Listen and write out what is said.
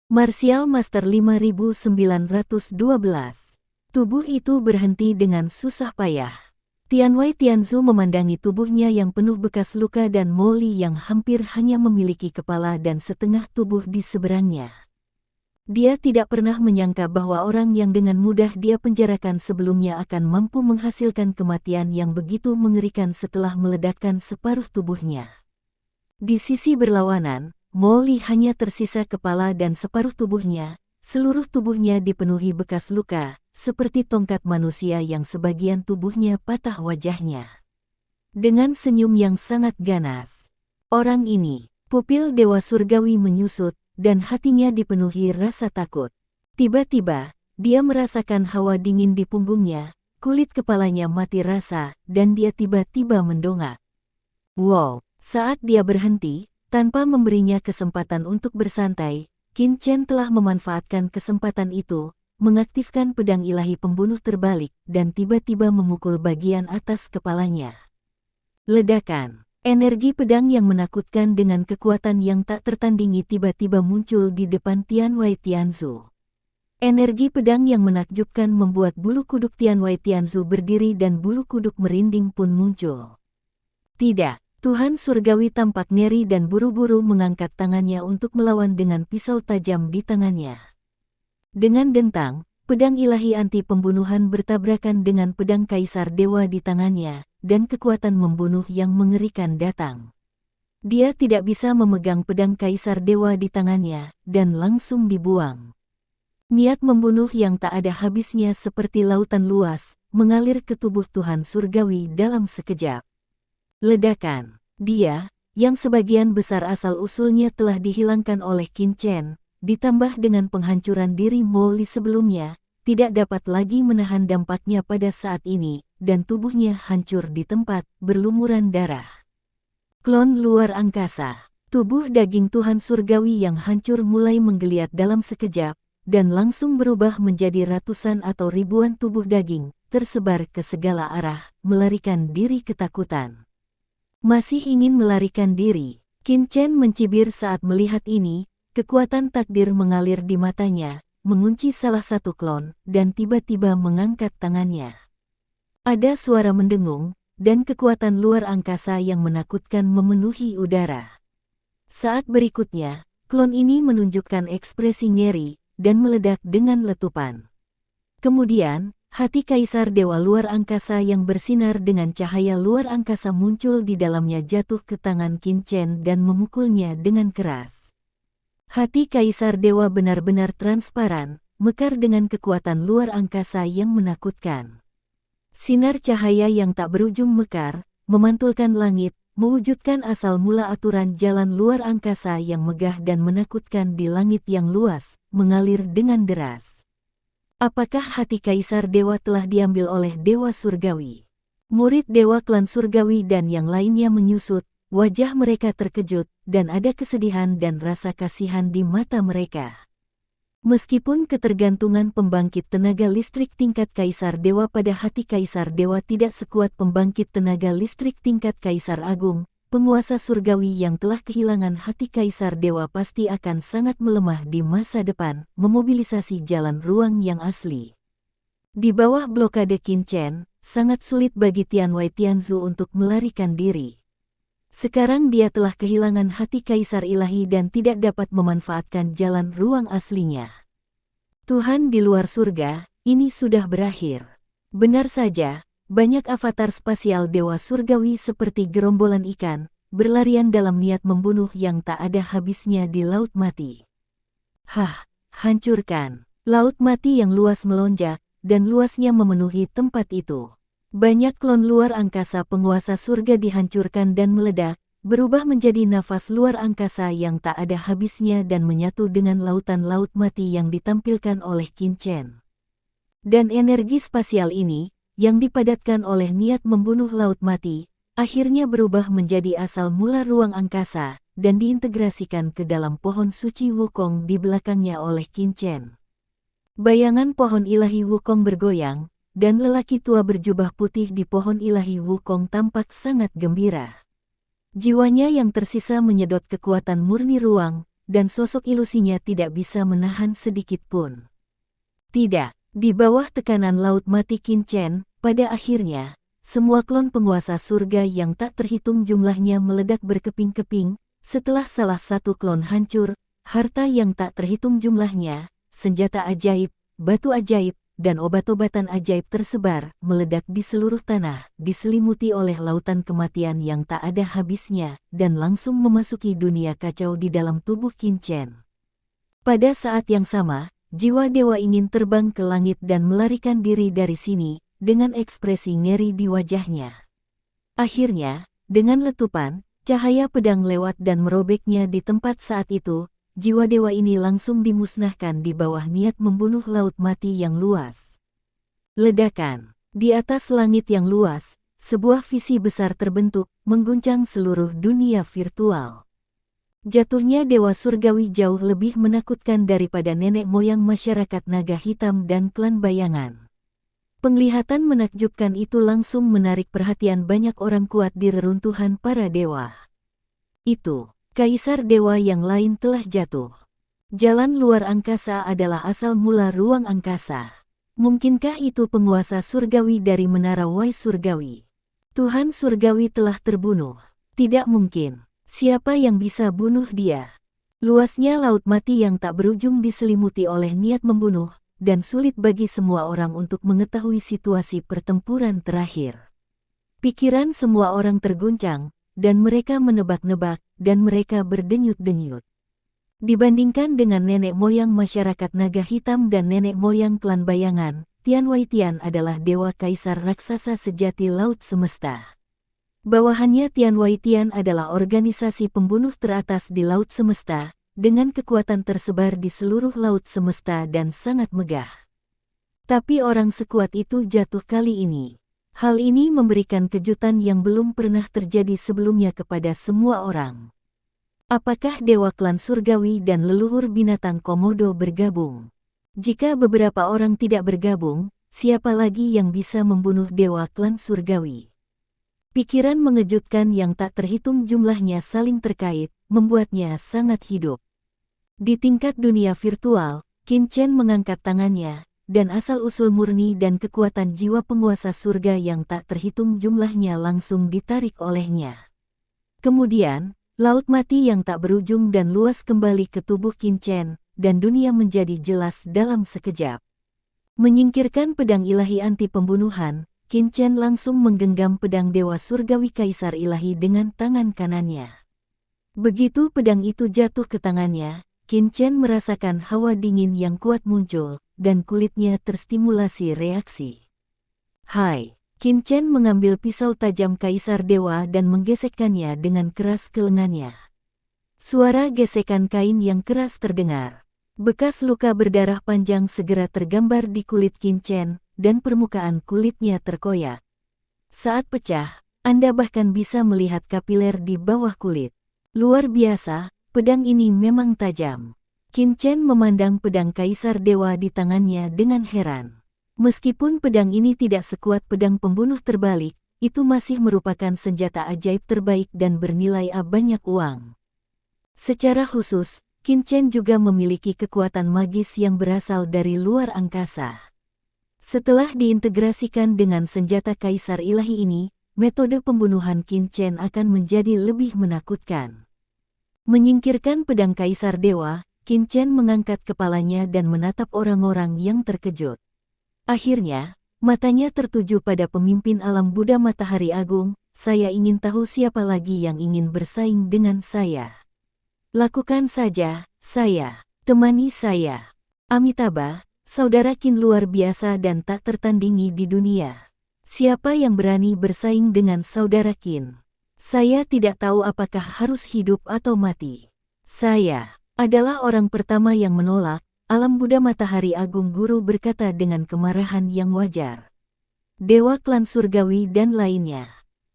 Martial Master 5912. Tubuh itu berhenti dengan susah payah. Tianwei Tianzu memandangi tubuhnya yang penuh bekas luka dan Mo Li yang hampir hanya memiliki kepala dan setengah tubuh di seberangnya. Dia tidak pernah menyangka bahwa orang yang dengan mudah dia penjarakan sebelumnya akan mampu menghasilkan kematian yang begitu mengerikan setelah meledakkan separuh tubuhnya. Di sisi berlawanan, Mo Li hanya tersisa kepala dan separuh tubuhnya, seluruh tubuhnya dipenuhi bekas luka, seperti tongkat manusia yang sebagian tubuhnya patah wajahnya. Dengan senyum yang sangat ganas, orang ini, pupil Dewa Surgawi menyusut, dan hatinya dipenuhi rasa takut. Tiba-tiba, dia merasakan hawa dingin di punggungnya, kulit kepalanya mati rasa, dan dia tiba-tiba mendongak. Wow, saat dia berhenti, tanpa memberinya kesempatan untuk bersantai, Qin Chen telah memanfaatkan kesempatan itu, mengaktifkan pedang ilahi pembunuh terbalik, dan tiba-tiba memukul bagian atas kepalanya. Ledakan. Energi pedang yang menakutkan dengan kekuatan yang tak tertandingi tiba-tiba muncul di depan Tianwei Tianzu. Energi pedang yang menakjubkan membuat bulu kuduk Tianwei Tianzu berdiri dan bulu kuduk merinding pun muncul. Tidak, Tuhan Surgawi tampak ngeri dan buru-buru mengangkat tangannya untuk melawan dengan pisau tajam di tangannya. Dengan dentang, pedang ilahi anti pembunuhan bertabrakan dengan pedang Kaisar Dewa di tangannya, dan kekuatan membunuh yang mengerikan datang. Dia tidak bisa memegang pedang Kaisar Dewa di tangannya, dan langsung dibuang. Niat membunuh yang tak ada habisnya seperti lautan luas, mengalir ke tubuh Tuhan Surgawi dalam sekejap. Ledakan. Dia, yang sebagian besar asal-usulnya telah dihilangkan oleh Qin Chen, ditambah dengan penghancuran diri Mo Li sebelumnya, tidak dapat lagi menahan dampaknya pada saat ini, dan tubuhnya hancur di tempat, berlumuran darah. Klon luar angkasa. Tubuh daging Tuhan Surgawi yang hancur mulai menggeliat dalam sekejap, dan langsung berubah menjadi ratusan atau ribuan tubuh daging, tersebar ke segala arah, melarikan diri ketakutan. Masih ingin melarikan diri, Qin Chen mencibir saat melihat ini, kekuatan takdir mengalir di matanya, mengunci salah satu klon, dan tiba-tiba mengangkat tangannya. Ada suara mendengung, dan kekuatan luar angkasa yang menakutkan memenuhi udara. Saat berikutnya, klon ini menunjukkan ekspresi ngeri, dan meledak dengan letupan. Kemudian, hati Kaisar Dewa luar angkasa yang bersinar dengan cahaya luar angkasa muncul di dalamnya jatuh ke tangan Qin Chen dan memukulnya dengan keras. Hati Kaisar Dewa benar-benar transparan, mekar dengan kekuatan luar angkasa yang menakutkan. Sinar cahaya yang tak berujung mekar, memantulkan langit, mewujudkan asal mula aturan jalan luar angkasa yang megah dan menakutkan di langit yang luas, mengalir dengan deras. Apakah hati Kaisar Dewa telah diambil oleh Dewa Surgawi? Murid Dewa Klan Surgawi dan yang lainnya menyusut, wajah mereka terkejut, dan ada kesedihan dan rasa kasihan di mata mereka. Meskipun ketergantungan pembangkit tenaga listrik tingkat Kaisar Dewa pada hati Kaisar Dewa tidak sekuat pembangkit tenaga listrik tingkat Kaisar Agung, penguasa surgawi yang telah kehilangan hati Kaisar Dewa pasti akan sangat melemah di masa depan, memobilisasi jalan ruang yang asli. Di bawah blokade Qin Chen, sangat sulit bagi Tianwei Tianzu untuk melarikan diri. Sekarang dia telah kehilangan hati Kaisar Ilahi dan tidak dapat memanfaatkan jalan ruang aslinya. Tuhan di luar surga, ini sudah berakhir. Benar saja, banyak avatar spasial Dewa Surgawi seperti gerombolan ikan, berlarian dalam niat membunuh yang tak ada habisnya di Laut Mati. Hancurkan. Laut Mati yang luas melonjak, dan luasnya memenuhi tempat itu. Banyak klon luar angkasa penguasa surga dihancurkan dan meledak, berubah menjadi nafas luar angkasa yang tak ada habisnya dan menyatu dengan lautan Laut Mati yang ditampilkan oleh Qin Chen. Dan energi spasial ini, yang dipadatkan oleh niat membunuh Laut Mati, akhirnya berubah menjadi asal mula ruang angkasa, dan diintegrasikan ke dalam pohon suci Wukong di belakangnya oleh Qin Chen. Bayangan pohon ilahi Wukong bergoyang, dan lelaki tua berjubah putih di pohon ilahi Wukong tampak sangat gembira. Jiwanya yang tersisa menyedot kekuatan murni ruang, dan sosok ilusinya tidak bisa menahan sedikit pun. Tidak, di bawah tekanan laut mati Qin Chen, pada akhirnya, semua klon penguasa surga yang tak terhitung jumlahnya meledak berkeping-keping. Setelah salah satu klon hancur, harta yang tak terhitung jumlahnya, senjata ajaib, batu ajaib, dan obat-obatan ajaib tersebar, meledak di seluruh tanah, diselimuti oleh lautan kematian yang tak ada habisnya, dan langsung memasuki dunia kacau di dalam tubuh Qin Chen. Pada saat yang sama, jiwa dewa ingin terbang ke langit dan melarikan diri dari sini, dengan ekspresi ngeri di wajahnya. Akhirnya, dengan letupan, cahaya pedang lewat dan merobeknya di tempat saat itu, jiwa dewa ini langsung dimusnahkan di bawah niat membunuh laut mati yang luas. Ledakan. Di atas langit yang luas, sebuah visi besar terbentuk, mengguncang seluruh dunia virtual. Jatuhnya dewa surgawi jauh lebih menakutkan daripada nenek moyang masyarakat naga hitam dan klan bayangan. Penglihatan menakjubkan itu langsung menarik perhatian banyak orang kuat di reruntuhan para dewa. Itu. Kaisar dewa yang lain telah jatuh. Jalan luar angkasa adalah asal mula ruang angkasa. Mungkinkah itu penguasa surgawi dari menara Wai surgawi? Tuhan surgawi telah terbunuh. Tidak mungkin. Siapa yang bisa bunuh dia? Luasnya laut mati yang tak berujung diselimuti oleh niat membunuh, dan sulit bagi semua orang untuk mengetahui situasi pertempuran terakhir. Pikiran semua orang terguncang, dan mereka menebak-nebak, dan mereka berdenyut-denyut. Dibandingkan dengan nenek moyang masyarakat naga hitam dan nenek moyang klan bayangan, Tian Wai Tian adalah dewa kaisar raksasa sejati laut semesta. Bawahannya Tian Wai Tian adalah organisasi pembunuh teratas di laut semesta, dengan kekuatan tersebar di seluruh laut semesta dan sangat megah. Tapi orang sekuat itu jatuh kali ini. Hal ini memberikan kejutan yang belum pernah terjadi sebelumnya kepada semua orang. Apakah dewa klan surgawi dan leluhur binatang komodo bergabung? Jika beberapa orang tidak bergabung, siapa lagi yang bisa membunuh dewa klan surgawi? Pikiran mengejutkan yang tak terhitung jumlahnya saling terkait, membuatnya sangat hidup. Di tingkat dunia virtual, Qin Chen mengangkat tangannya, dan asal-usul murni dan kekuatan jiwa penguasa surga yang tak terhitung jumlahnya langsung ditarik olehnya. Kemudian, laut mati yang tak berujung dan luas kembali ke tubuh Qin Chen, dan dunia menjadi jelas dalam sekejap. Menyingkirkan pedang ilahi anti pembunuhan, Qin Chen langsung menggenggam pedang dewa surgawi kaisar ilahi dengan tangan kanannya. Begitu pedang itu jatuh ke tangannya, Qin Chen merasakan hawa dingin yang kuat muncul, dan kulitnya terstimulasi reaksi. Hai, Qin Chen mengambil pisau tajam kaisar dewa dan menggesekkannya dengan keras ke lengannya. Suara gesekan kain yang keras terdengar. Bekas luka berdarah panjang segera tergambar di kulit Qin Chen, dan permukaan kulitnya terkoyak. Saat pecah, Anda bahkan bisa melihat kapiler di bawah kulit. Luar biasa, pedang ini memang tajam. Qin Chen memandang pedang kaisar dewa di tangannya dengan heran. Meskipun pedang ini tidak sekuat pedang pembunuh terbalik, itu masih merupakan senjata ajaib terbaik dan bernilai banyak uang. Secara khusus, Qin Chen juga memiliki kekuatan magis yang berasal dari luar angkasa. Setelah diintegrasikan dengan senjata kaisar ilahi ini, metode pembunuhan Qin Chen akan menjadi lebih menakutkan. Menyingkirkan pedang kaisar dewa, Qin Chen mengangkat kepalanya dan menatap orang-orang yang terkejut. Akhirnya, matanya tertuju pada pemimpin alam Buddha Matahari Agung. Saya ingin tahu siapa lagi yang ingin bersaing dengan saya. Lakukan saja, saya. Temani saya. Amitabha, saudara Qin luar biasa dan tak tertandingi di dunia. Siapa yang berani bersaing dengan saudara Qin? Saya tidak tahu apakah harus hidup atau mati. Saya adalah orang pertama yang menolak, alam Buddha Matahari Agung Guru berkata dengan kemarahan yang wajar. Dewa klan surgawi dan lainnya